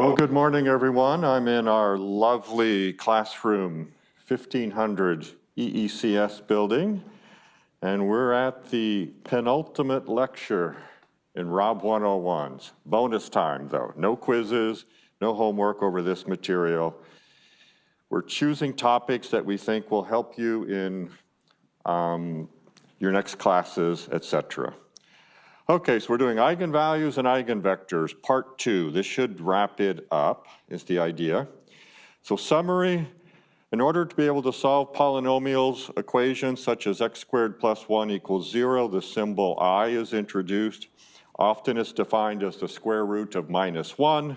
Well, good morning, everyone. I'm in our lovely classroom 1500 EECS building, and we're at the penultimate lecture in Rob 101's. Bonus time, though. No quizzes, no homework over this material. We're choosing topics that we think will help you in your next classes, etc. Okay, so we're doing eigenvalues and eigenvectors, part 2. This should wrap it up, is the idea. So summary, in order to be able to solve polynomials equations such as x squared plus 1 equals 0, the symbol I is introduced. Often it's defined as the square root of minus 1.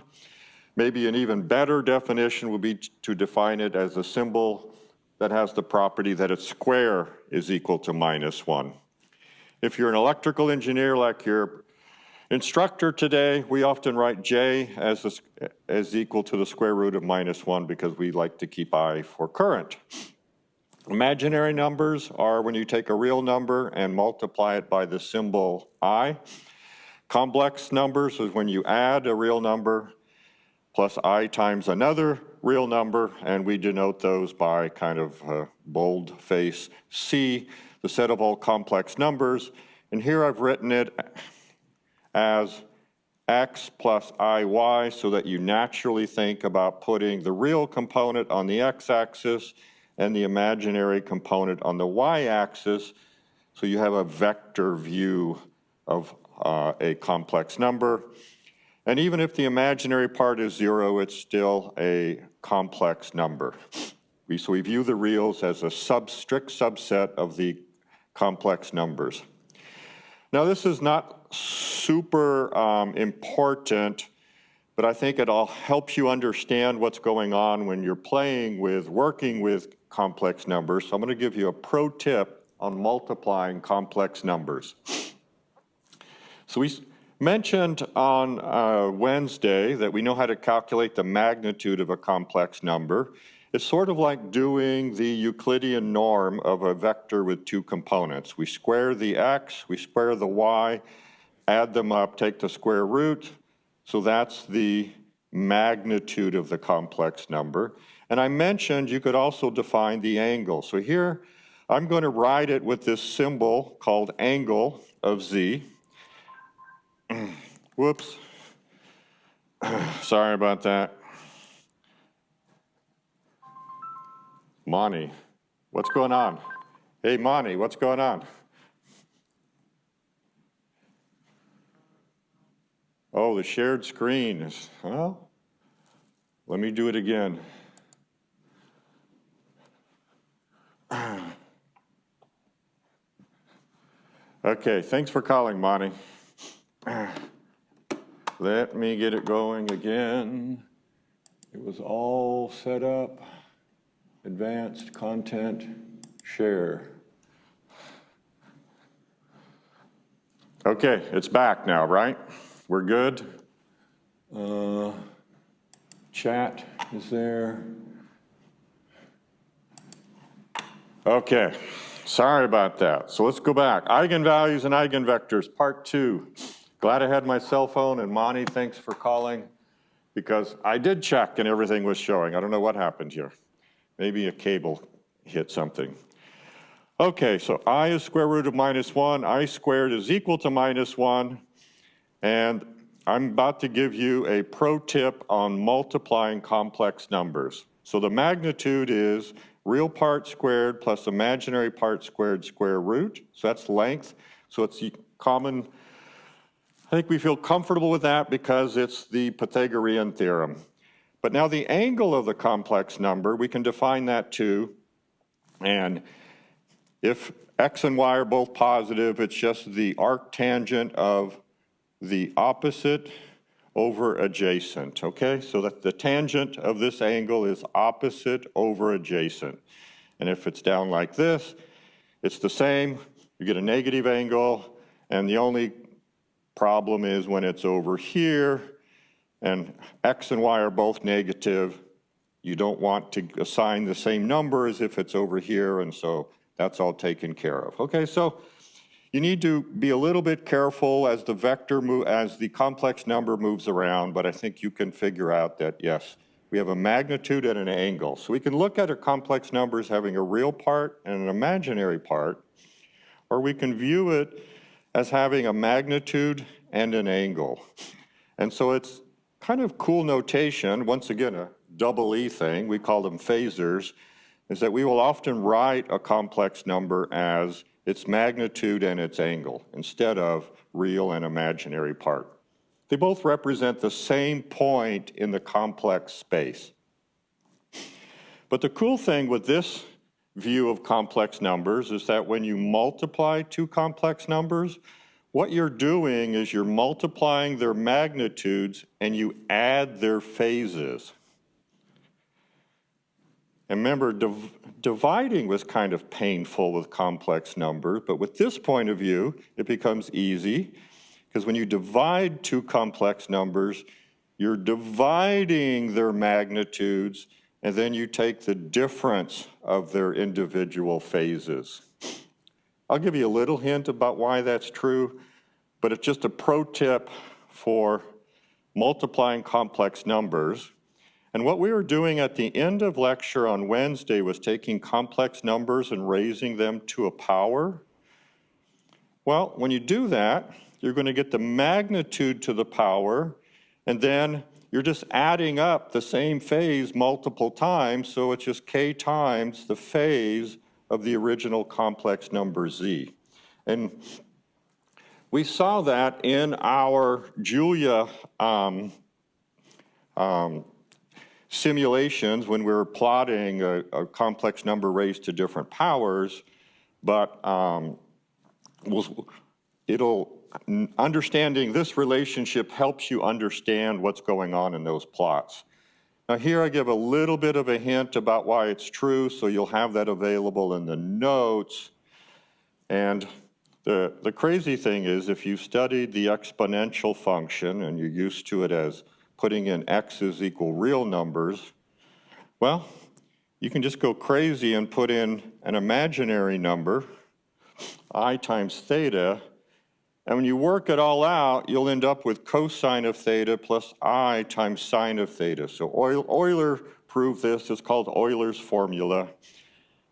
Maybe an even better definition would be to define it as a symbol that has the property that its square is equal to minus 1. If you're an electrical engineer like your instructor today, we often write J as equal to the square root of minus 1 because we like to keep I for current. Imaginary numbers are when you take a real number and multiply it by the symbol I. Complex numbers is when you add a real number plus I times another real number, and we denote those by kind of a boldface C, the set of all complex numbers. And here I've written it as x plus iy so that you naturally think about putting the real component on the x-axis and the imaginary component on the y-axis, so you have a vector view of a complex number. And even if the imaginary part is 0, it's still a complex number. So we view the reals as a strict subset of the complex numbers. Now this is not super important, but I think it all helps you understand what's going on when you're working with complex numbers. So I'm going to give you a pro tip on multiplying complex numbers. So we mentioned on Wednesday that we know how to calculate the magnitude of a complex number. It's sort of like doing the Euclidean norm of a vector with two components. We square the x, we square the y, add them up, take the square root. So that's the magnitude of the complex number. And I mentioned you could also define the angle. So here I'm going to write it with this symbol called angle of z. Whoops. Sorry about that. Monty, what's going on? Hey, Monty, what's going on? Oh, the shared screen is, well, let me do it again. Okay, thanks for calling, Monty. Let me get it going again. It was all set up. Advanced content, share. Okay, it's back now, right? We're good. Chat is there. Okay, sorry about that. So let's go back. Eigenvalues and eigenvectors, part 2. Glad I had my cell phone, and Monty, thanks for calling, because I did check and everything was showing. I don't know what happened here. Maybe a cable hit something. Okay, so I is square root of minus 1. I squared is equal to minus 1. And I'm about to give you a pro tip on multiplying complex numbers. So the magnitude is real part squared plus imaginary part squared square root. So that's length. So it's common. I think we feel comfortable with that because it's the Pythagorean theorem. But now the angle of the complex number, we can define that too. And if x and y are both positive, it's just the arctangent of the opposite over adjacent, okay? So that the tangent of this angle is opposite over adjacent. And if it's down like this, it's the same. You get a negative angle, and the only problem is when it's over here, and x and y are both negative, you don't want to assign the same number as if it's over here, and so that's all taken care of. Okay, so You need to be a little bit careful as the complex number moves around, but I think you can figure out that, yes, we have a magnitude and an angle. So we can look at a complex number as having a real part and an imaginary part, or we can view it as having a magnitude and an angle. And so it's kind of cool notation, once again, a double E thing, we call them phasors, is that we will often write a complex number as its magnitude and its angle, instead of real and imaginary part. They both represent the same point in the complex space. But the cool thing with this view of complex numbers is that when you multiply two complex numbers, what you're doing is you're multiplying their magnitudes and you add their phases. And remember, dividing was kind of painful with complex numbers, but with this point of view, it becomes easy, because when you divide two complex numbers, you're dividing their magnitudes, and then you take the difference of their individual phases. I'll give you a little hint about why that's true, but it's just a pro tip for multiplying complex numbers. And what we were doing at the end of lecture on Wednesday was taking complex numbers and raising them to a power. Well, when you do that, you're going to get the magnitude to the power, and then you're just adding up the same phase multiple times, so it's just k times the phase of the original complex number z. And we saw that in our Julia simulations when we were plotting a complex number raised to different powers, but understanding this relationship helps you understand what's going on in those plots. Now here I give a little bit of a hint about why it's true, so you'll have that available in the notes. And the crazy thing is, if you've studied the exponential function and you're used to it as putting in x's equal real numbers, well, you can just go crazy and put in an imaginary number, I times theta, and when you work it all out, you'll end up with cosine of theta plus I times sine of theta. So Euler proved this. It's called Euler's formula.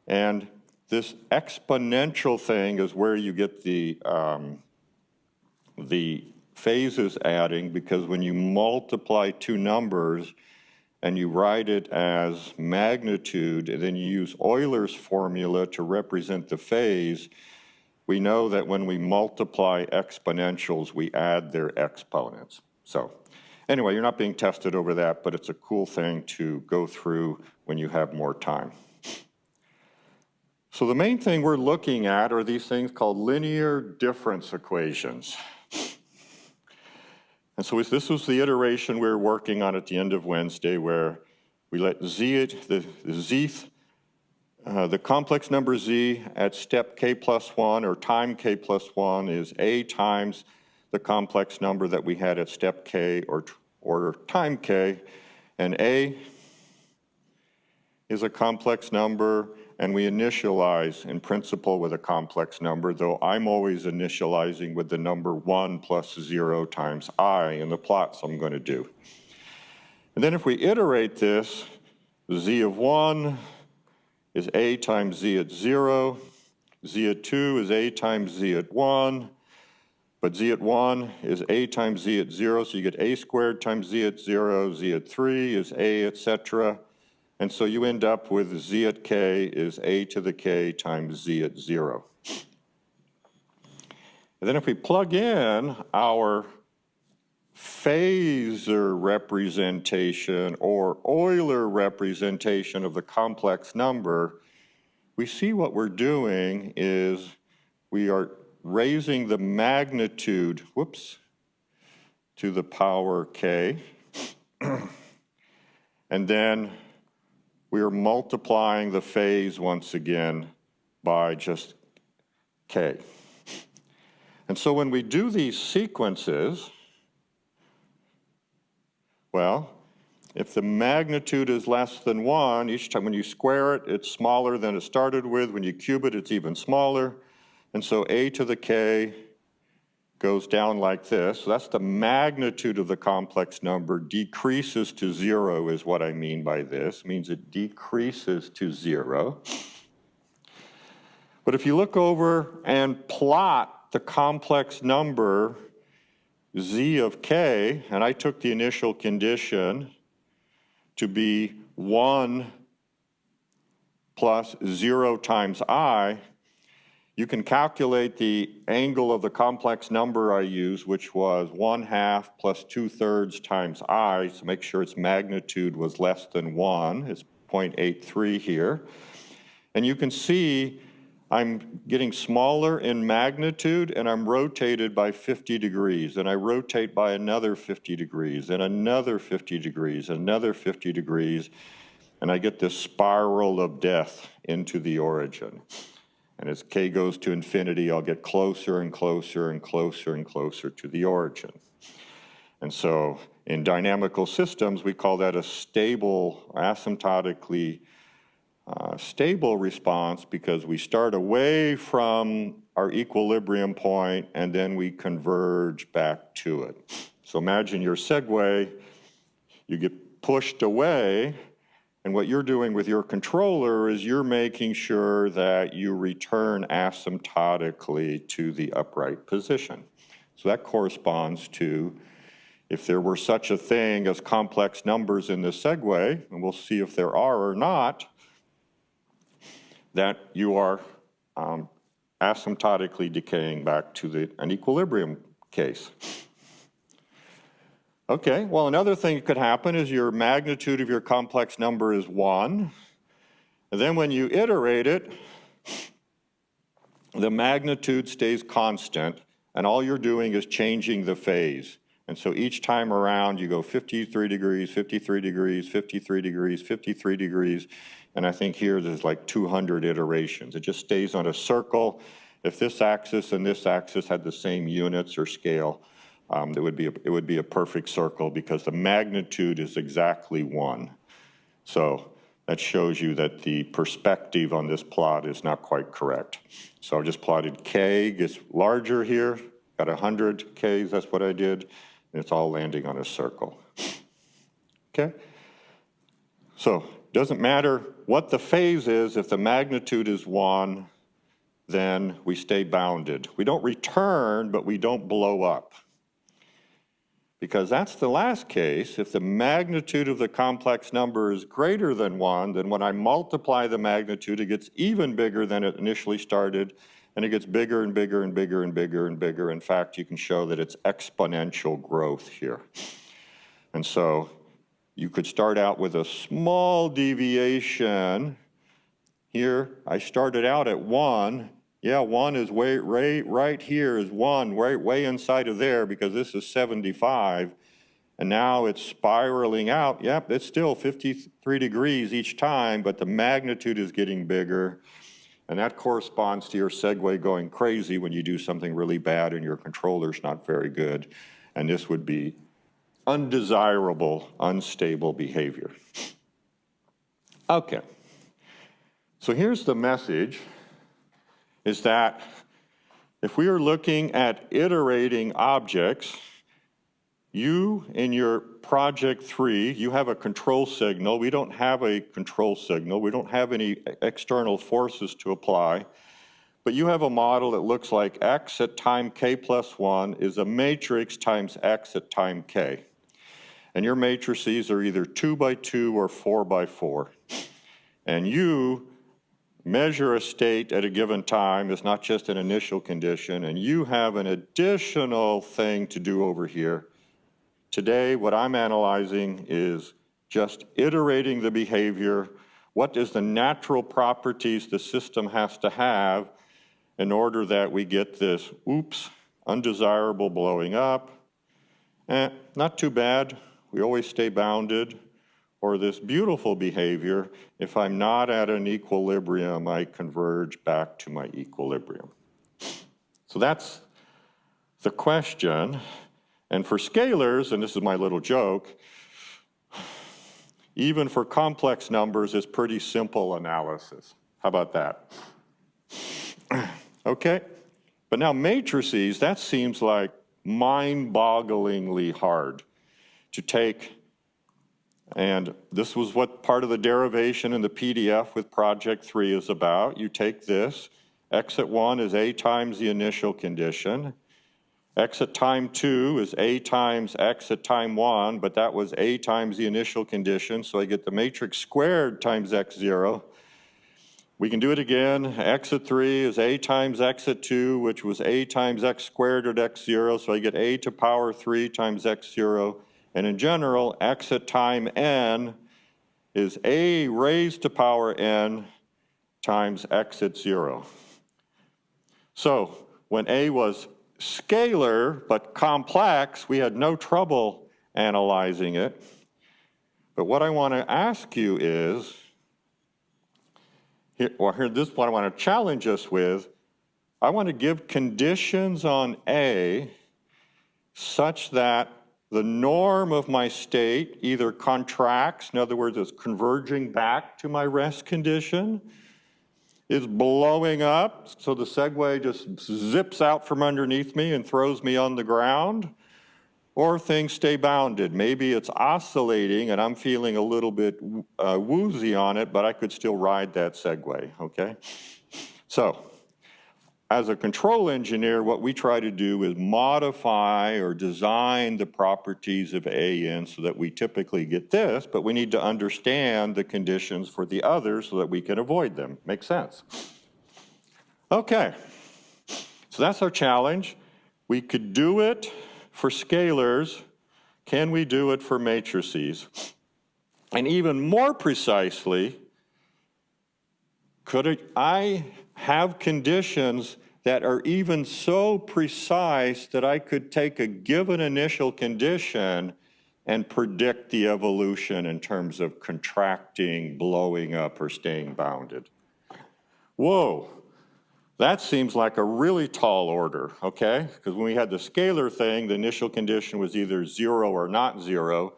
And this exponential thing is where you get the phases adding, because when you multiply two numbers and you write it as magnitude, and then you use Euler's formula to represent the phase, we know that when we multiply exponentials, we add their exponents. So anyway, you're not being tested over that, but it's a cool thing to go through when you have more time. So the main thing we're looking at are these things called linear difference equations. And so this was the iteration we were working on at the end of Wednesday, where we let the complex number z at step k plus 1 or time k plus 1 is a times the complex number that we had at step k or time k, and a is a complex number, and we initialize in principle with a complex number, though I'm always initializing with the number 1 plus 0 times I in the plots I'm going to do. And then if we iterate this, z of 1 is a times z at 0, z at 2 is a times z at 1, but z at 1 is a times z at 0, so you get a squared times z at 0, z at 3 is a, etc. And so you end up with z at k is a to the k times z at 0. And then if we plug in our phasor representation or Euler representation of the complex number, we see what we're doing is we are raising the magnitude, to the power k, and then we are multiplying the phase once again by just k. And so when we do these sequences, well, if the magnitude is less than 1, each time when you square it, it's smaller than it started with. When you cube it, it's even smaller. And so a to the k goes down like this. So that's the magnitude of the complex number decreases to 0 is what I mean by this. It means it decreases to 0. But if you look over and plot the complex number z of k, and I took the initial condition to be 1 plus 0 times I, you can calculate the angle of the complex number I used, which was 1/2 plus 2/3 times I, to make sure its magnitude was less than 1. It's 0.83 here. And you can see I'm getting smaller in magnitude, and I'm rotated by 50 degrees, and I rotate by another 50 degrees, and another 50 degrees, another 50 degrees, and I get this spiral of death into the origin. And as k goes to infinity, I'll get closer and closer and closer and closer to the origin. And so in dynamical systems, we call that a stable, asymptotically stable response, because we start away from our equilibrium point and then we converge back to it. So imagine your Segway, you get pushed away, and what you're doing with your controller is you're making sure that you return asymptotically to the upright position. So that corresponds to, if there were such a thing as complex numbers in the Segway, and we'll see if there are or not, that you are asymptotically decaying back to an equilibrium case. Okay, well, another thing that could happen is your magnitude of your complex number is 1. And then when you iterate it, the magnitude stays constant, and all you're doing is changing the phase. And so each time around, you go 53 degrees, 53 degrees, 53 degrees, 53 degrees, and I think here there's like 200 iterations. It just stays on a circle. If this axis and this axis had the same units or scale, it would be a perfect circle, because the magnitude is exactly 1. So that shows you that the perspective on this plot is not quite correct. So I just plotted k gets larger here, got 100 k's, that's what I did, and it's all landing on a circle. Okay? So it doesn't matter what the phase is, if the magnitude is 1, then we stay bounded. We don't return, but we don't blow up. Because that's the last case. If the magnitude of the complex number is greater than 1, then when I multiply the magnitude, it gets even bigger than it initially started, and it gets bigger and bigger and bigger and bigger and bigger. In fact, you can show that it's exponential growth here. And so you could start out with a small deviation. Here, I started out at 1. Yeah, 1 is right here is 1, way inside of there, because this is 75. And now it's spiraling out. Yep, it's still 53 degrees each time, but the magnitude is getting bigger. And that corresponds to your Segway going crazy when you do something really bad and your controller's not very good. And this would be undesirable, unstable behavior. Okay. So here's the message, is that if we are looking at iterating objects, you in your project 3, you have a control signal. We don't have a control signal. We don't have any external forces to apply. But you have a model that looks like x at time k plus 1 is a matrix times x at time k. And your matrices are either 2 by 2 or 4 by 4. And you measure a state at a given time. It's not just an initial condition, and you have an additional thing to do over here. Today, what I'm analyzing is just iterating the behavior. What is the natural properties the system has to have in order that we get this, oops, undesirable blowing up? Not too bad. We always stay bounded. Or this beautiful behavior, if I'm not at an equilibrium, I converge back to my equilibrium. So that's the question. And for scalars, and this is my little joke, even for complex numbers, it's pretty simple analysis. How about that? Okay, But now matrices, that seems like mind-bogglingly hard to take. And this was what part of the derivation in the PDF with Project 3 is about. You take this, x at 1 is a times the initial condition. X at time 2 is a times x at time 1, but that was a times the initial condition, so I get the matrix squared times x0. We can do it again. X at 3 is a times x at 2, which was a times x squared at x0, so I get a to power 3 times x0. And in general, x at time n is a raised to power n times x at 0. So when a was scalar but complex, we had no trouble analyzing it. But what I want to ask you is, this is what I want to challenge us with. I want to give conditions on A such that the norm of my state either contracts, in other words, it's converging back to my rest condition, is blowing up, so the Segway just zips out from underneath me and throws me on the ground, or things stay bounded. Maybe it's oscillating and I'm feeling a little bit woozy on it, but I could still ride that Segway, okay? So, as a control engineer, what we try to do is modify or design the properties of A in so that we typically get this, but we need to understand the conditions for the others so that we can avoid them. Makes sense? Okay, so that's our challenge. We could do it for scalars. Can we do it for matrices? And even more precisely, could I have conditions that are even so precise that I could take a given initial condition and predict the evolution in terms of contracting, blowing up, or staying bounded? Whoa, that seems like a really tall order, okay? Because when we had the scalar thing, the initial condition was either 0 or not 0,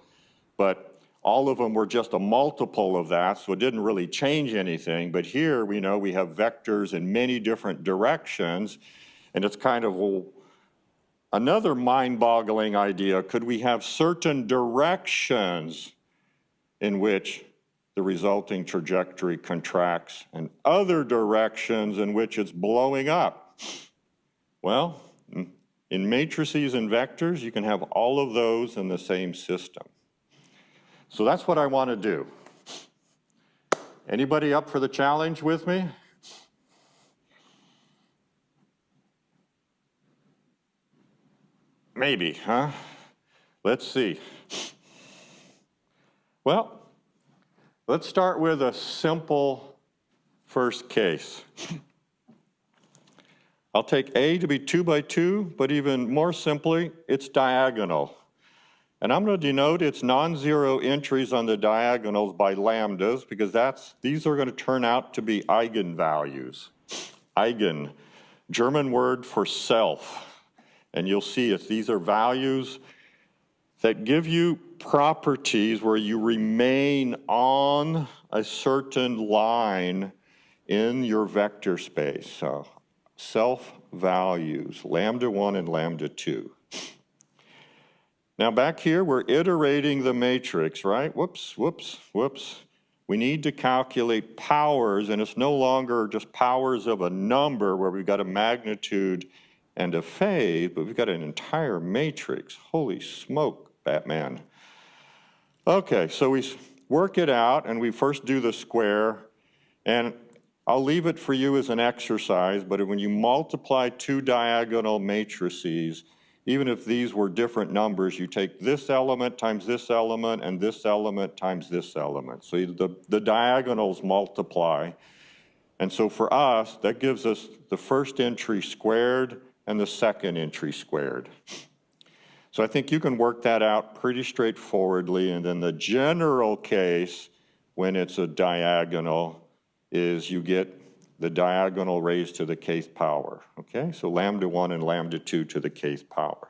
but all of them were just a multiple of that, so it didn't really change anything. But here we know we have vectors in many different directions, and it's kind of, well, another mind-boggling idea. Could we have certain directions in which the resulting trajectory contracts and other directions in which it's blowing up? Well, in matrices and vectors, you can have all of those in the same system. So that's what I want to do. Anybody up for the challenge with me? Maybe, huh? Let's see. Well, let's start with a simple first case. I'll take A to be 2 by 2, but even more simply, it's diagonal. And I'm going to denote its non-zero entries on the diagonals by lambdas, because these are going to turn out to be eigenvalues. Eigen, German word for self. And you'll see these are values that give you properties where you remain on a certain line in your vector space. So self values, lambda 1 and lambda 2. Now back here, we're iterating the matrix, right? Whoops. We need to calculate powers, and it's no longer just powers of a number where we've got a magnitude and a phase, but we've got an entire matrix. Holy smoke, Batman. Okay, so we work it out, and we first do the square, and I'll leave it for you as an exercise, but when you multiply two diagonal matrices, even if these were different numbers, you take this element times this element and this element times this element. So the diagonals multiply. And so for us, that gives us the first entry squared and the second entry squared. So I think you can work that out pretty straightforwardly. And then the general case, when it's a diagonal, is you get the diagonal raised to the kth power, okay? So lambda 1 and lambda 2 to the kth power.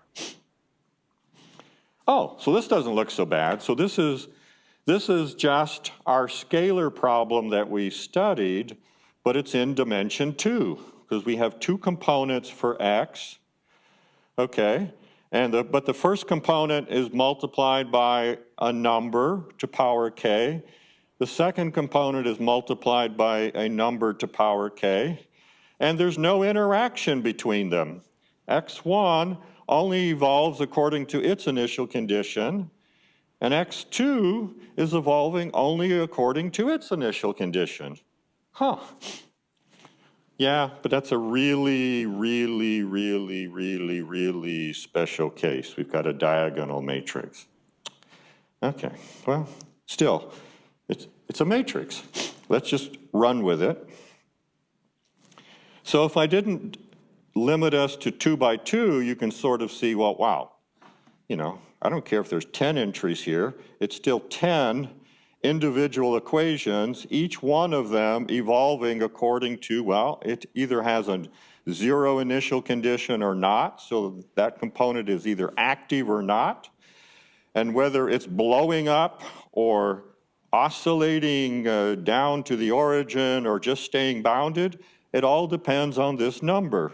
Oh, so this doesn't look so bad. So this is just our scalar problem that we studied, but it's in dimension 2. because we have two components for x, okay? But the first component is multiplied by a number to power k. The second component is multiplied by a number to power k. And there's no interaction between them. x1 only evolves according to its initial condition, and x2 is evolving only according to its initial condition. Huh. Yeah, but that's a really, really, really, really, really special case. We've got a diagonal matrix. Okay, well, still, it's a matrix. Let's just run with it. So if I didn't limit us to 2 by 2, you can sort of see, well, wow, you know, I don't care if there's 10 entries here, it's still 10 individual equations, each one of them evolving according to, well, it either has a 0 initial condition or not, so that component is either active or not, and whether it's blowing up or oscillating down to the origin or just staying bounded, it all depends on this number.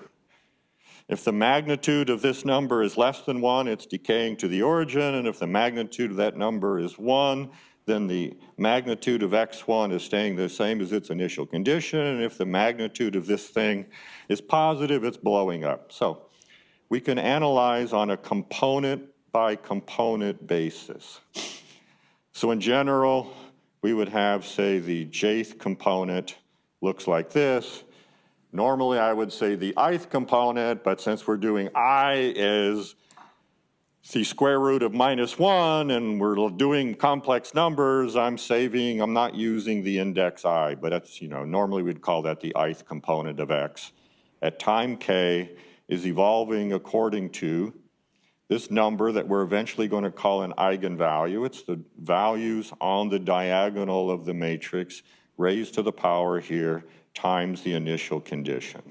If the magnitude of this number is less than 1, it's decaying to the origin, and if the magnitude of that number is 1, then the magnitude of x1 is staying the same as its initial condition, and if the magnitude of this thing is positive, it's blowing up. So we can analyze on a component by component basis. So in general, we would have, say, the jth component looks like this. Normally I would say the ith component, but since we're doing I is the square root of -1 and we're doing complex numbers, I'm not using the index I, but that's, you know, normally we'd call that the ith component of x. At time k is evolving according to this number that we're eventually going to call an eigenvalue. It's the values on the diagonal of the matrix raised to the power here times the initial condition.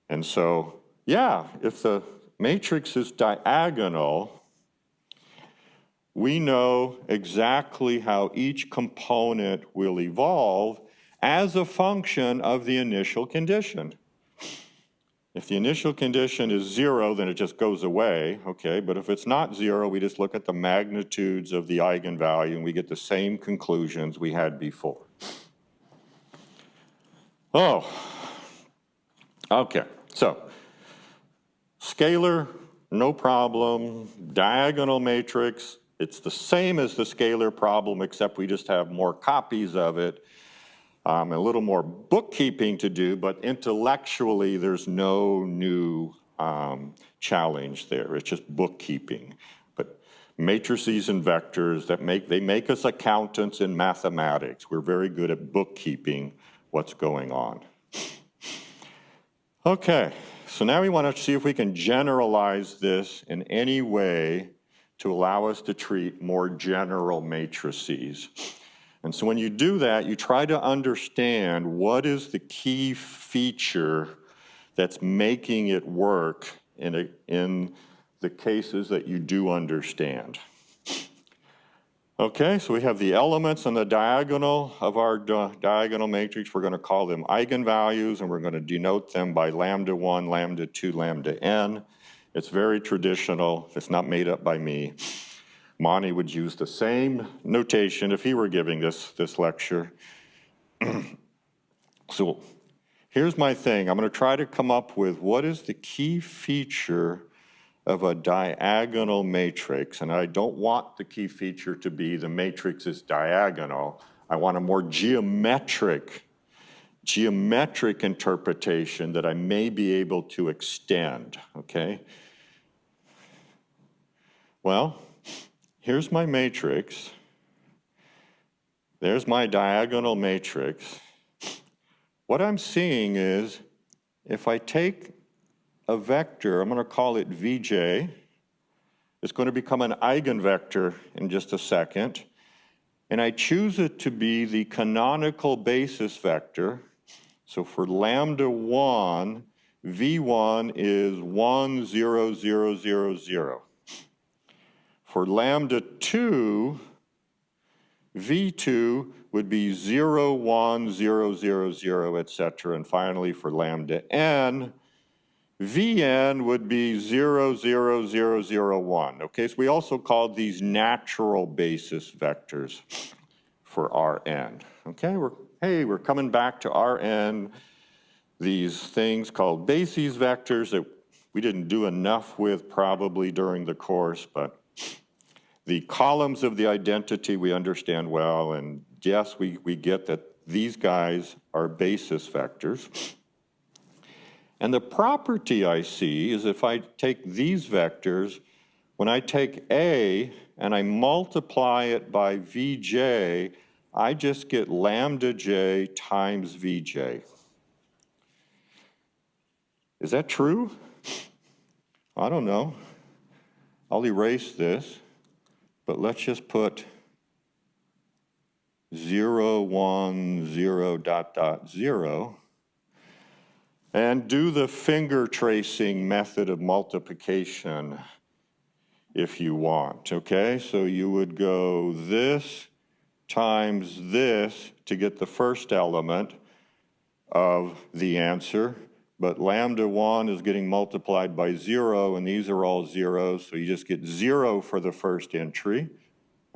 And so, yeah, if the matrix is diagonal, we know exactly how each component will evolve as a function of the initial condition. If the initial condition is 0, then it just goes away, okay? But if it's not 0, we just look at the magnitudes of the eigenvalue and we get the same conclusions we had before. Oh, okay, so scalar, no problem. Diagonal matrix, it's the same as the scalar problem, except we just have more copies of it, a little more bookkeeping to do, but intellectually there's no new challenge there. It's just bookkeeping. But matrices and vectors, they make us accountants in mathematics. We're very good at bookkeeping what's going on. Okay, so now we want to see if we can generalize this in any way to allow us to treat more general matrices. And so when you do that, you try to understand what is the key feature that's making it work in the cases that you do understand. Okay, so we have the elements on the diagonal of our diagonal matrix. We're going to call them eigenvalues, and we're going to denote them by lambda 1, lambda 2, lambda n. It's very traditional. It's not made up by me. Monty would use the same notation if he were giving this lecture. So here's my thing. I'm going to try to come up with what is the key feature of a diagonal matrix, and I don't want the key feature to be the matrix is diagonal. I want a more geometric interpretation that I may be able to extend, okay? Well, here's my matrix. There's my diagonal matrix. What I'm seeing is if I take a vector, I'm going to call it Vj. It's going to become an eigenvector in just a second. And I choose it to be the canonical basis vector. So for lambda 1, V1 is 1, 0, 0, 0, 0. For lambda 2, V2 would be 0, 1, 0, 0, 0, etc. And finally, for lambda n, Vn would be 0, 0, 0, 0, 1. Okay, so we also called these natural basis vectors for Rn. Okay, we're coming back to Rn, these things called basis vectors that we didn't do enough with probably during the course, but the columns of the identity we understand well, and yes, we get that these guys are basis vectors. And the property I see is if I take these vectors, when I take A and I multiply it by Vj, I just get lambda j times Vj. Is that true? I don't know. I'll erase this, but let's just put 0, 1, 0, dot, dot, 0. And do the finger tracing method of multiplication if you want, okay? So you would go this times this to get the first element of the answer, but lambda 1 is getting multiplied by 0, and these are all zeros, so you just get 0 for the first entry,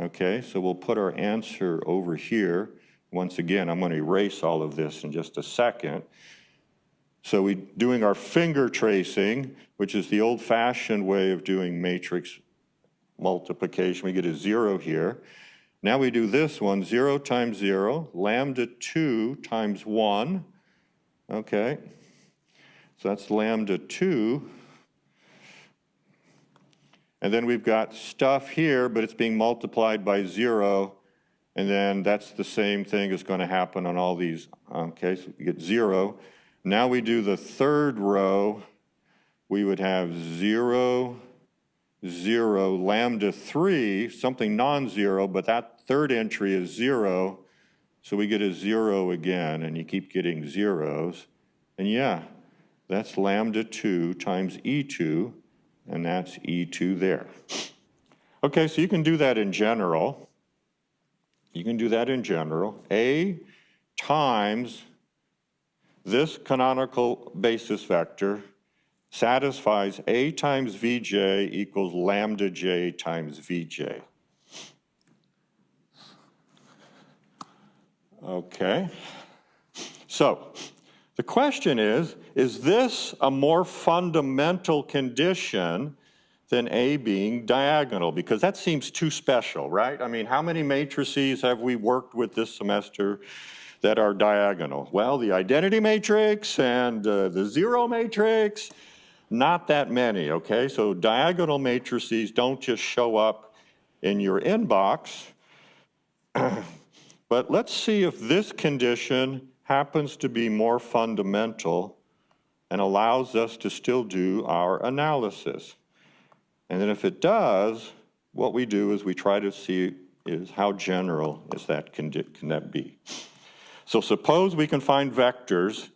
okay? So we'll put our answer over here. Once again, I'm going to erase all of this in just a second. So we're doing our finger tracing, which is the old-fashioned way of doing matrix multiplication. We get a 0 here. Now we do this one, 0 times 0, lambda 2 times 1. Okay, so that's lambda 2. And then we've got stuff here, but it's being multiplied by 0. And then that's the same thing is going to happen on all these. Okay, so we get 0. Now we do the third row, we would have 0, 0, lambda 3, something non-zero, but that third entry is 0, so we get a 0 again, and you keep getting zeros. And yeah, that's lambda 2 times E2, and that's E2 there. Okay, so you can do that in general. You can do that in general. A times this canonical basis vector satisfies A times Vj equals lambda j times Vj. Okay. So the question is this a more fundamental condition than A being diagonal? Because that seems too special, right? I mean, how many matrices have we worked with this semester that are diagonal? Well, the identity matrix and the zero matrix, not that many, okay? So diagonal matrices don't just show up in your inbox. But let's see if this condition happens to be more fundamental and allows us to still do our analysis. And then if it does, what we do is we try to see is how general is that can that be. So suppose we can find vectors.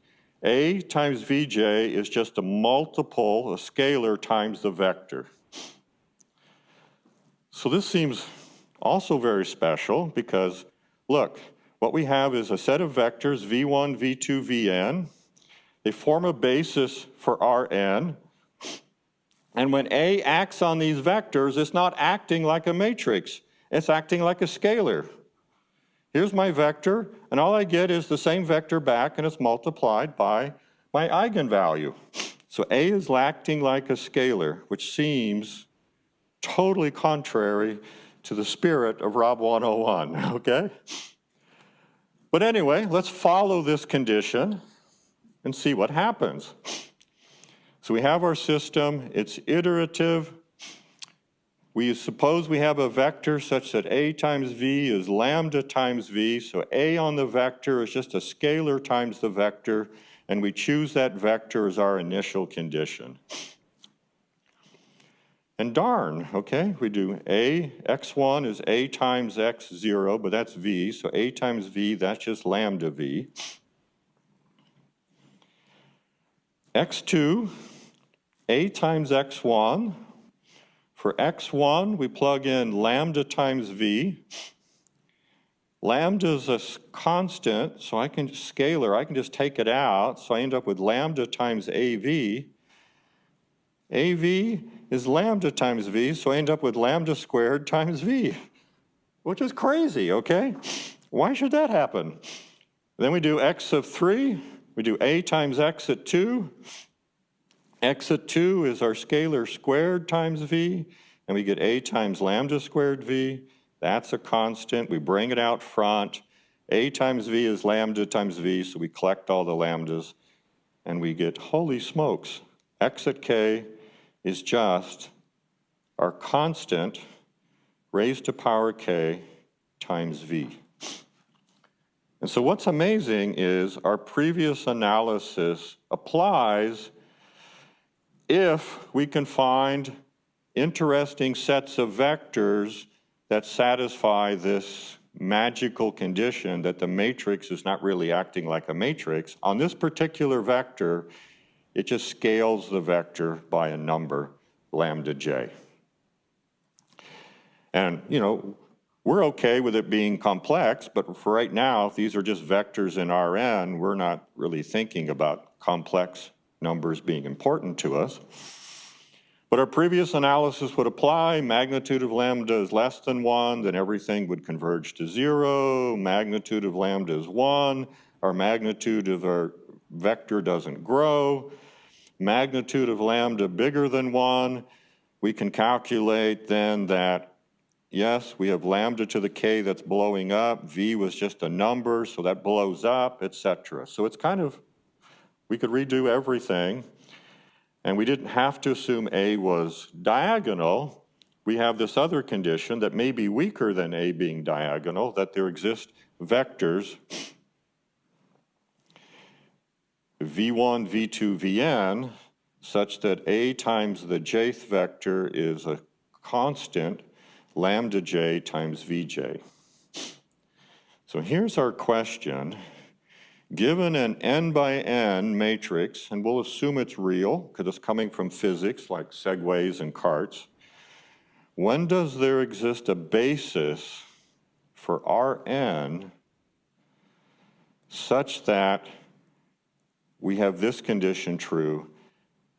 A times Vj is just a multiple, a scalar times the vector. So this seems also very special because, look, what we have is a set of vectors, v1, v2, vn. They form a basis for Rn. And when A acts on these vectors, it's not acting like a matrix. It's acting like a scalar. Here's my vector, and all I get is the same vector back, and it's multiplied by my eigenvalue. So A is acting like a scalar, which seems totally contrary to the spirit of Rob 101, okay? But anyway, let's follow this condition and see what happens. So we have our system, it's iterative. We suppose we have a vector such that A times V is lambda times V, so A on the vector is just a scalar times the vector, and we choose that vector as our initial condition. And darn, okay, we do A, x1 is A times x0, but that's V, so A times V, that's just lambda V. x2, A times x1. For x1, we plug in lambda times V. Lambda is a constant, so I can scalar, I can just take it out, so I end up with lambda times AV. AV is lambda times V, so I end up with lambda squared times V, which is crazy, okay? Why should that happen? Then we do x of 3, we do a times x at 2. X at 2 is our scalar squared times V, and we get a times lambda squared V. That's a constant. We bring it out front. A times V is lambda times V, so we collect all the lambdas, and we get, holy smokes, x at k is just our constant raised to power k times V. And so what's amazing is our previous analysis applies if we can find interesting sets of vectors that satisfy this magical condition that the matrix is not really acting like a matrix. On this particular vector, it just scales the vector by a number, lambda j. And, you know, we're okay with it being complex, but for right now, if these are just vectors in Rn, we're not really thinking about complex numbers being important to us. But our previous analysis would apply. Magnitude of lambda is less than 1, then everything would converge to 0. Magnitude of lambda is 1. Our magnitude of our vector doesn't grow. Magnitude of lambda bigger than 1. We can calculate then that, yes, we have lambda to the k that's blowing up. V was just a number, so that blows up, etc. So it's kind of, we could redo everything. And we didn't have to assume A was diagonal. We have this other condition that may be weaker than A being diagonal, that there exist vectors v1, v2, vn, such that A times the jth vector is a constant, lambda j times vj. So here's our question. Given an n by n matrix, and we'll assume it's real because it's coming from physics like segways and carts, when does there exist a basis for Rn such that we have this condition true?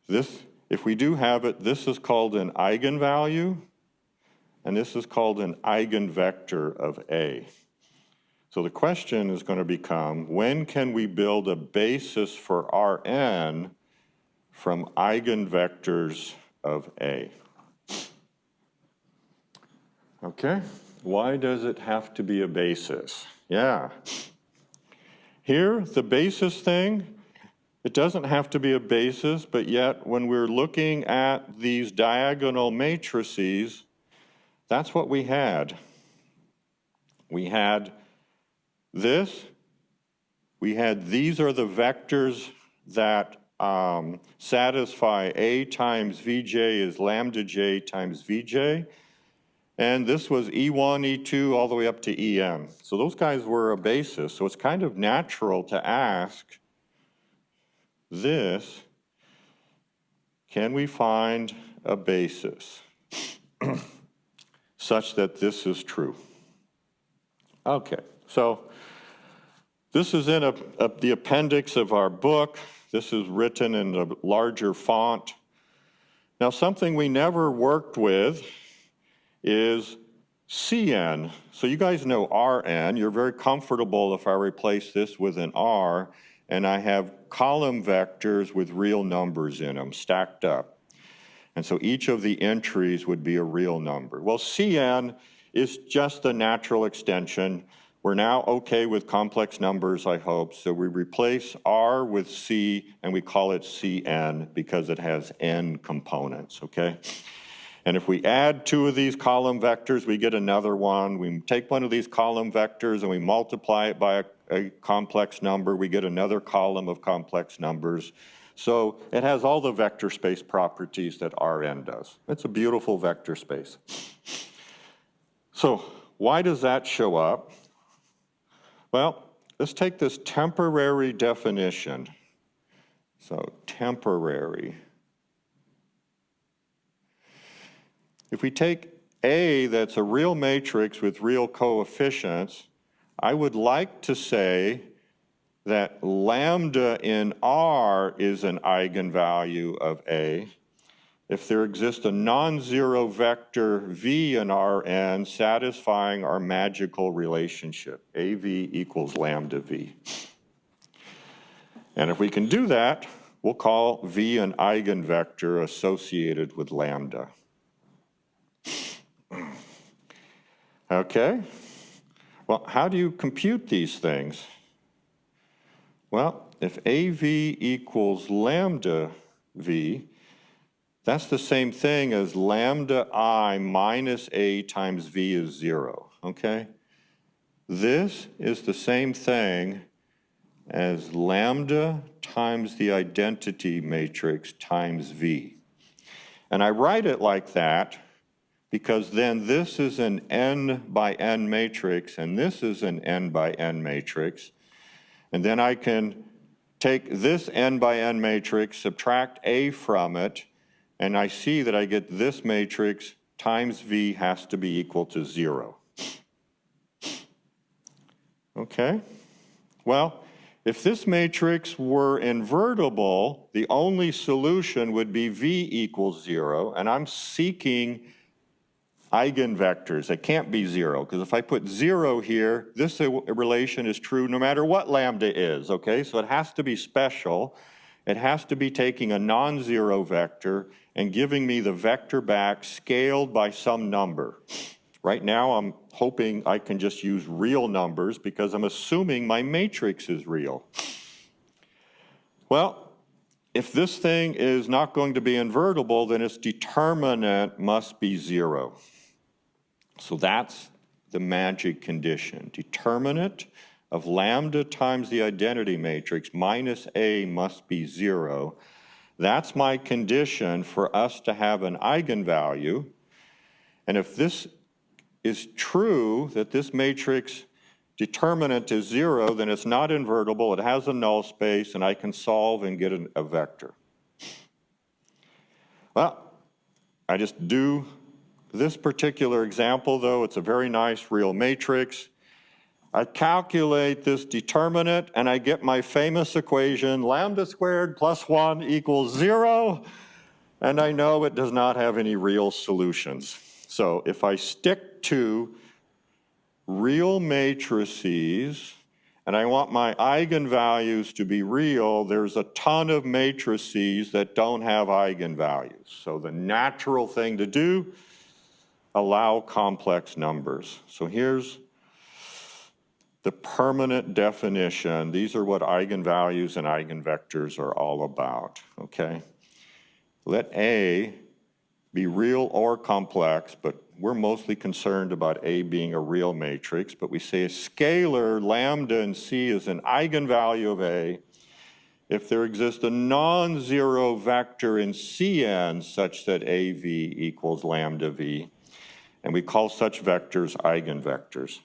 This, if we do have it, this is called an eigenvalue, and this is called an eigenvector of A. So the question is going to become, when can we build a basis for Rn from eigenvectors of A? Okay, why does it have to be a basis? Yeah. Here, the basis thing, it doesn't have to be a basis, but yet when we're looking at these diagonal matrices, that's what we had. We had this, we had these are the vectors that satisfy A times Vj is lambda j times Vj, and this was E1, E2, all the way up to En. So those guys were a basis, so it's kind of natural to ask this, can we find a basis such that this is true? Okay, so this is in the appendix of our book. This is written in a larger font. Now, something we never worked with is Cn. So you guys know Rn. You're very comfortable if I replace this with an R, and I have column vectors with real numbers in them, stacked up. And so each of the entries would be a real number. Well, Cn is just a natural extension. We're now okay with complex numbers, I hope. So we replace R with C, and we call it Cn because it has n components, okay? And if we add two of these column vectors, we get another one. We take one of these column vectors and we multiply it by a complex number. We get another column of complex numbers. So it has all the vector space properties that Rn does. It's a beautiful vector space. So why does that show up? Well, let's take this temporary definition. So temporary. If we take A that's a real matrix with real coefficients, I would like to say that lambda in R is an eigenvalue of A if there exists a non-zero vector V in Rn satisfying our magical relationship, AV equals lambda V. And if we can do that, we'll call V an eigenvector associated with lambda. Okay, well, how do you compute these things? Well, if AV equals lambda V, that's the same thing as lambda I minus A times V is 0, okay? This is the same thing as lambda times the identity matrix times V. And I write it like that because then this is an n by n matrix and this is an n by n matrix. And then I can take this n by n matrix, subtract A from it, and I see that I get this matrix times V has to be equal to 0. Okay? Well, if this matrix were invertible, the only solution would be V equals 0, and I'm seeking eigenvectors. It can't be 0, because if I put 0 here, this relation is true no matter what lambda is, okay? So it has to be special. It has to be taking a non-zero vector and giving me the vector back scaled by some number. Right now, I'm hoping I can just use real numbers because I'm assuming my matrix is real. Well, if this thing is not going to be invertible, then its determinant must be 0. So that's the magic condition. Determinant of lambda times the identity matrix minus A must be 0. That's my condition for us to have an eigenvalue. And if this is true, that this matrix determinant is 0, then it's not invertible, it has a null space, and I can solve and get a vector. Well, I just do this particular example, though. It's a very nice real matrix. I calculate this determinant, and I get my famous equation, lambda squared plus 1 equals 0, and I know it does not have any real solutions. So if I stick to real matrices, and I want my eigenvalues to be real, there's a ton of matrices that don't have eigenvalues. So the natural thing to do, allow complex numbers. So here's the permanent definition. These are what eigenvalues and eigenvectors are all about, okay? Let A be real or complex, but we're mostly concerned about A being a real matrix, but we say a scalar lambda in C is an eigenvalue of A if there exists a non-zero vector in Cn such that AV equals lambda V, and we call such vectors eigenvectors.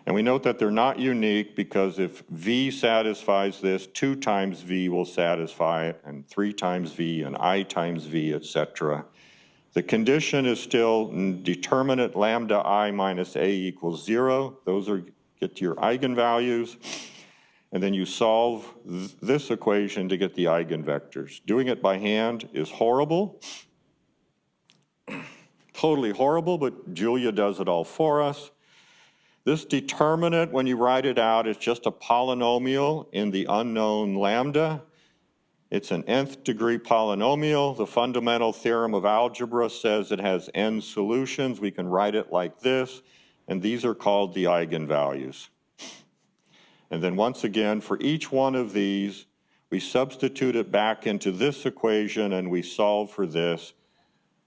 And we note that they're not unique because if V satisfies this, 2 times V will satisfy it, and 3 times V, and I times V, etc. The condition is still determinant lambda I minus A equals 0. Those are get your eigenvalues. And then you solve this equation to get the eigenvectors. Doing it by hand is horrible. Totally horrible, but Julia does it all for us. This determinant, when you write it out, is just a polynomial in the unknown lambda. It's an nth degree polynomial. The fundamental theorem of algebra says it has n solutions. We can write it like this, and these are called the eigenvalues. And then once again, for each one of these, we substitute it back into this equation and we solve for this,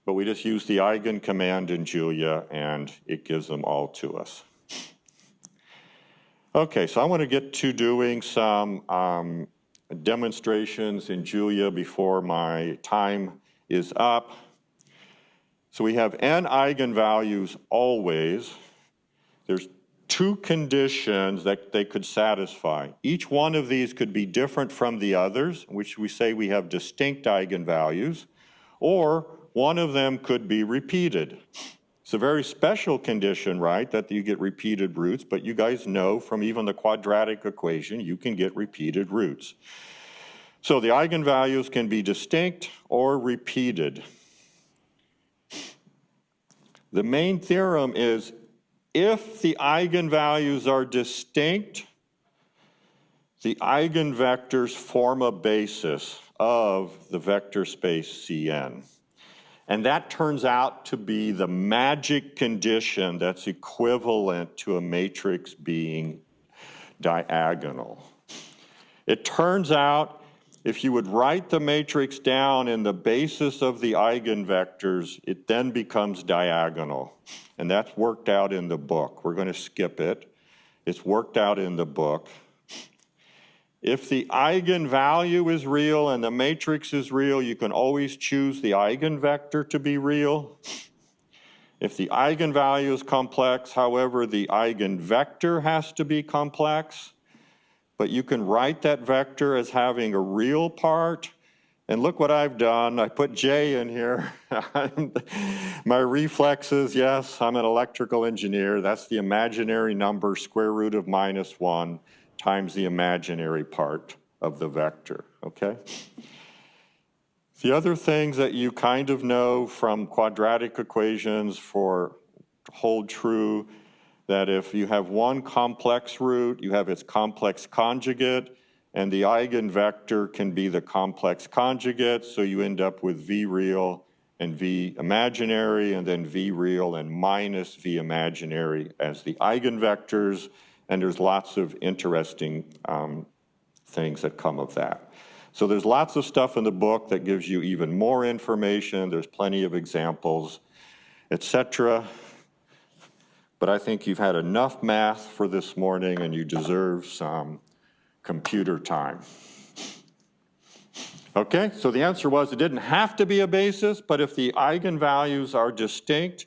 but we just use the eigen command in Julia and it gives them all to us. Okay, so I want to get to doing some demonstrations in Julia before my time is up. So we have n eigenvalues always. There's 2 conditions that they could satisfy. Each one of these could be different from the others, which we say we have distinct eigenvalues, or one of them could be repeated. It's a very special condition, right, that you get repeated roots, but you guys know from even the quadratic equation, you can get repeated roots. So the eigenvalues can be distinct or repeated. The main theorem is if the eigenvalues are distinct, the eigenvectors form a basis of the vector space Cn. And that turns out to be the magic condition that's equivalent to a matrix being diagonal. It turns out if you would write the matrix down in the basis of the eigenvectors, it then becomes diagonal. And that's worked out in the book. We're going to skip it. It's worked out in the book. If the eigenvalue is real and the matrix is real, you can always choose the eigenvector to be real. If the eigenvalue is complex, however, the eigenvector has to be complex. But you can write that vector as having a real part. And look what I've done. I put J in here. My reflexes, yes, I'm an electrical engineer. That's the imaginary number, square root of -1 times the imaginary part of the vector, okay? The other things that you kind of know from quadratic equations hold true, that if you have one complex root, you have its complex conjugate, and the eigenvector can be the complex conjugate, so you end up with V real and V imaginary, and then V real and minus V imaginary as the eigenvectors, and there's lots of interesting things that come of that. So there's lots of stuff in the book that gives you even more information. There's plenty of examples, etc. But I think you've had enough math for this morning and you deserve some computer time. Okay, so the answer was it didn't have to be a basis, but if the eigenvalues are distinct,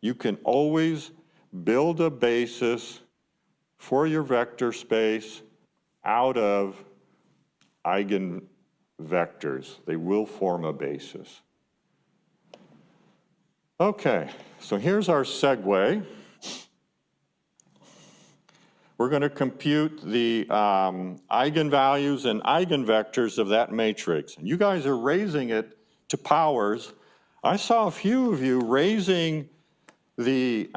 you can always build a basis for your vector space out of eigenvectors. They will form a basis. Okay, so here's our segue. We're going to compute the eigenvalues and eigenvectors of that matrix. And you guys are raising it to powers. I saw a few of you raising the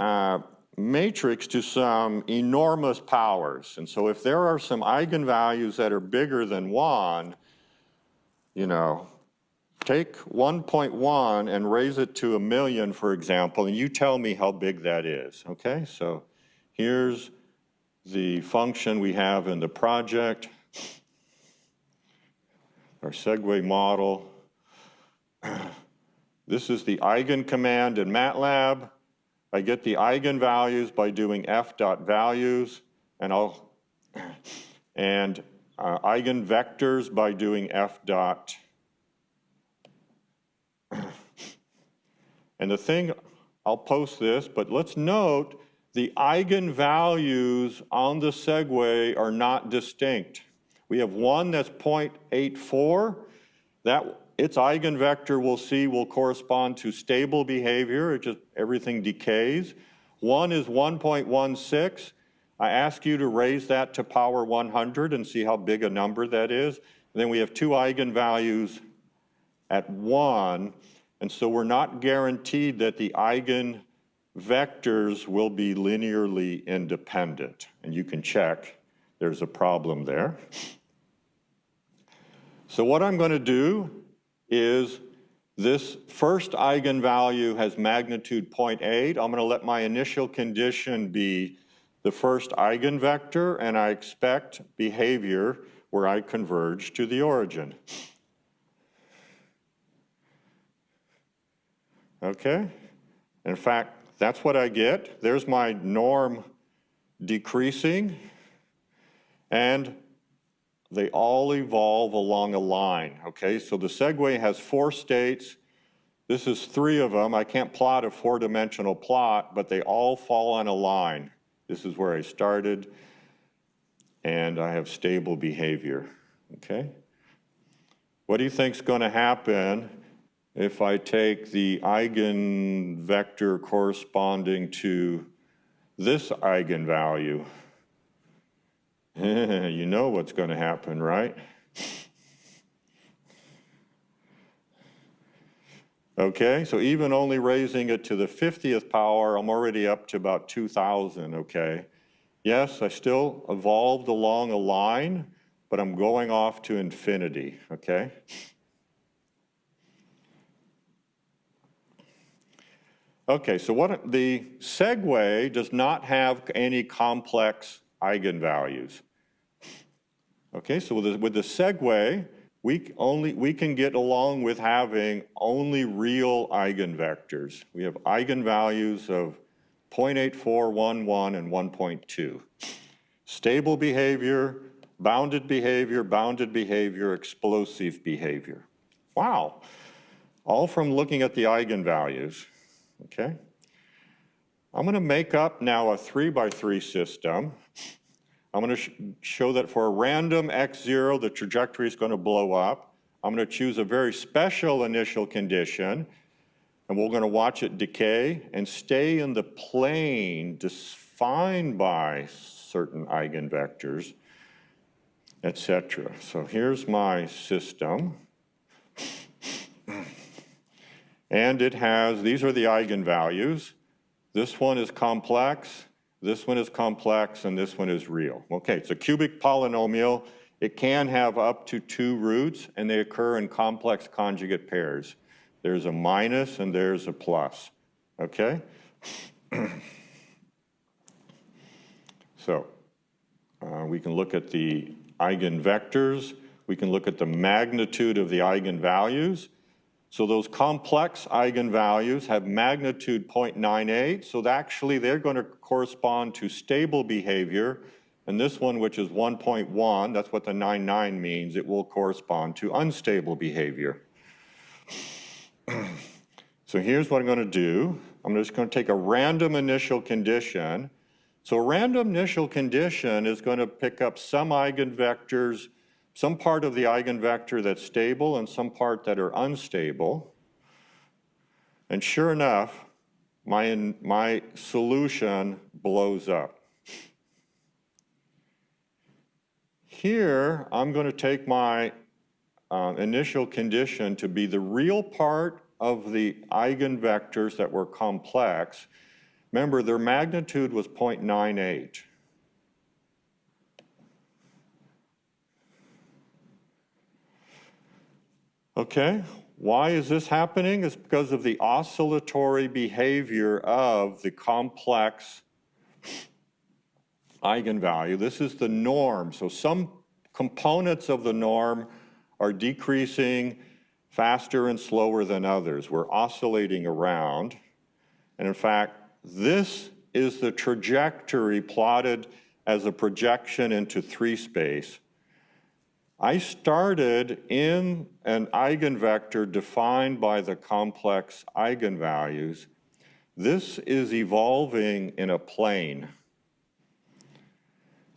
matrix to some enormous powers. And so if there are some eigenvalues that are bigger than 1, you know, take 1.1 and raise it to 1,000,000, for example, and you tell me how big that is, okay? So here's the function we have in the project, our segue model. This is the eigen command in MATLAB. I get the eigenvalues by doing f.values, and eigenvectors by doing f. And the thing, I'll post this, but let's note the eigenvalues on the segue are not distinct. We have one that's 0.84. Its eigenvector, we'll see, will correspond to stable behavior. Everything decays. One is 1.16. I ask you to raise that to power 100 and see how big a number that is. And then we have two eigenvalues at 1. And so we're not guaranteed that the eigenvectors will be linearly independent. And you can check. There's a problem there. So what I'm going to do is this first eigenvalue has magnitude 0.8. I'm going to let my initial condition be the first eigenvector, and I expect behavior where I converge to the origin. Okay? In fact, that's what I get. There's my norm decreasing, and they all evolve along a line, okay? So the segue has 4 states. This is 3 of them. I can't plot a 4-dimensional plot, but they all fall on a line. This is where I started, and I have stable behavior, okay? What do you think's going to happen if I take the eigenvector corresponding to this eigenvalue? You know what's going to happen, right? Okay, so even only raising it to the 50th power, I'm already up to about 2,000, okay? Yes, I still evolved along a line, but I'm going off to infinity, okay? Okay, so what the segue does not have any complex eigenvalues. Okay, so with the segue, we can get along with having only real eigenvectors. We have eigenvalues of 0.8411 and 1.2. Stable behavior, bounded behavior, explosive behavior. Wow, all from looking at the eigenvalues, okay? I'm going to make up now a 3x3 system. I'm going to show that for a random x0, the trajectory is going to blow up. I'm going to choose a very special initial condition, and we're going to watch it decay and stay in the plane defined by certain eigenvectors, etc. So here's my system. And it has, these are the eigenvalues. This one is complex. This one is complex, and this one is real. Okay, it's a cubic polynomial. It can have up to 2 roots, and they occur in complex conjugate pairs. There's a minus and there's a plus, okay? So we can look at the eigenvectors. We can look at the magnitude of the eigenvalues. So those complex eigenvalues have magnitude 0.98, so actually they're going to correspond to stable behavior, and this one, which is 1.1, that's what the 99 means, it will correspond to unstable behavior. So here's what I'm going to do. I'm just going to take a random initial condition. So a random initial condition is going to pick up some eigenvectors, some part of the eigenvector that's stable and some part that are unstable. And sure enough, my solution blows up. Here, I'm going to take my initial condition to be the real part of the eigenvectors that were complex. Remember, their magnitude was 0.98. Okay, why is this happening? It's because of the oscillatory behavior of the complex eigenvalue. This is the norm. So some components of the norm are decreasing faster and slower than others. We're oscillating around. And in fact, this is the trajectory plotted as a projection into 3-space. I started in an eigenvector defined by the complex eigenvalues. This is evolving in a plane.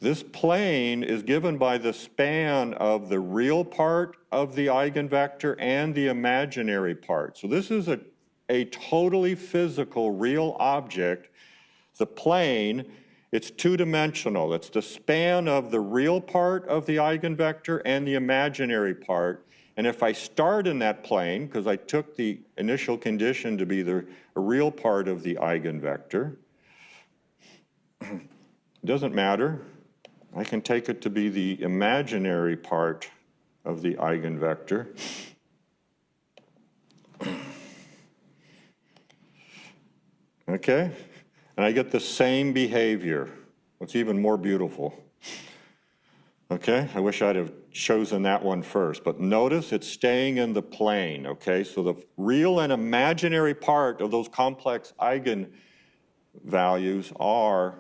This plane is given by the span of the real part of the eigenvector and the imaginary part. So this is a totally physical, real object. The plane, it's 2-dimensional. It's the span of the real part of the eigenvector and the imaginary part. And if I start in that plane, because I took the initial condition to be a real part of the eigenvector, it doesn't matter. I can take it to be the imaginary part of the eigenvector. Okay? And I get the same behavior. What's even more beautiful. Okay, I wish I'd have chosen that one first, but notice it's staying in the plane, okay? So the real and imaginary part of those complex eigenvalues are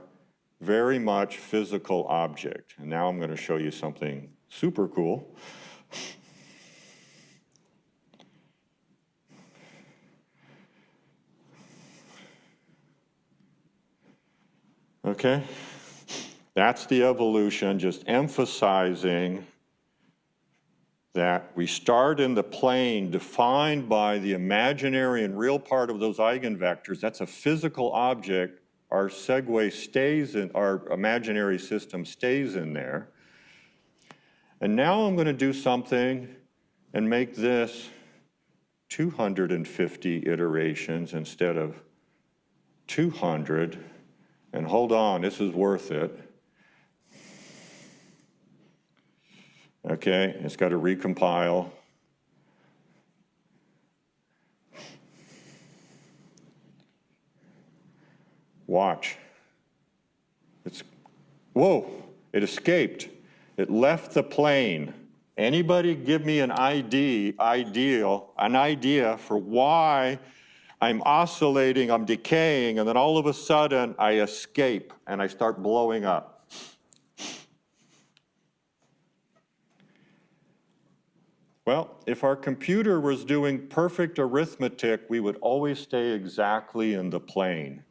very much physical object. And now I'm going to show you something super cool. Okay, that's the evolution, just emphasizing that we start in the plane defined by the imaginary and real part of those eigenvectors. That's a physical object. Our segue stays in, our imaginary system stays in there. And now I'm going to do something and make this 250 iterations instead of 200. And hold on, this is worth it. Okay, it's got to recompile. Watch. Whoa, it escaped. It left the plane. Anybody give me an idea for why I'm oscillating, I'm decaying, and then all of a sudden I escape and I start blowing up? Well, if our computer was doing perfect arithmetic, we would always stay exactly in the plane.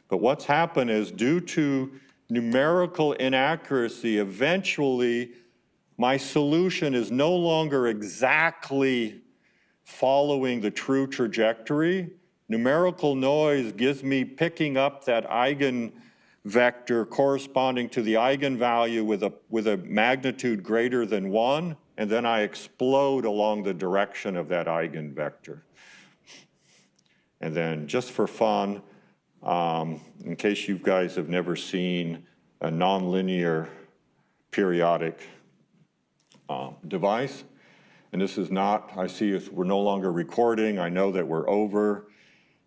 But what's happened is, due to numerical inaccuracy, eventually my solution is no longer exactly following the true trajectory. Numerical noise gives me picking up that eigenvector corresponding to the eigenvalue with a magnitude greater than 1, and then I explode along the direction of that eigenvector. And then, just for fun, in case you guys have never seen a nonlinear periodic device, and this is not, I see we're no longer recording, I know that we're over,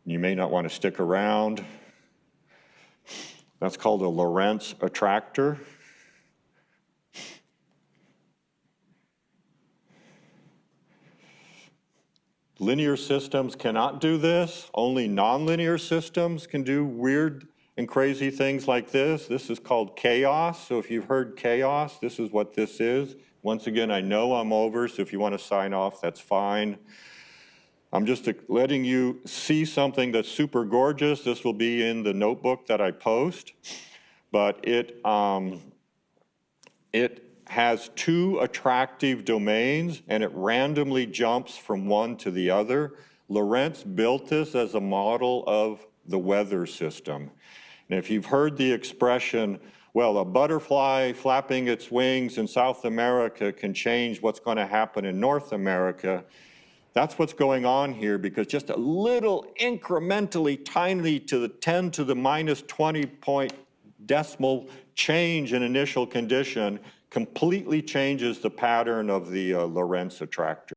you may not want to stick around. That's called a Lorentz attractor. Linear systems cannot do this. Only nonlinear systems can do weird and crazy things like this. This is called chaos. So if you've heard chaos, this is what this is. Once again, I know I'm over, so if you want to sign off, that's fine. I'm just letting you see something that's super gorgeous. This will be in the notebook that I post. But it has two attractive domains, and it randomly jumps from one to the other. Lorentz built this as a model of the weather system. And if you've heard the expression, well, a butterfly flapping its wings in South America can change what's going to happen in North America, that's what's going on here, because just a little incrementally tiny to the 10 to the minus 20 point decimal change in initial condition completely changes the pattern of the Lorentz attractor.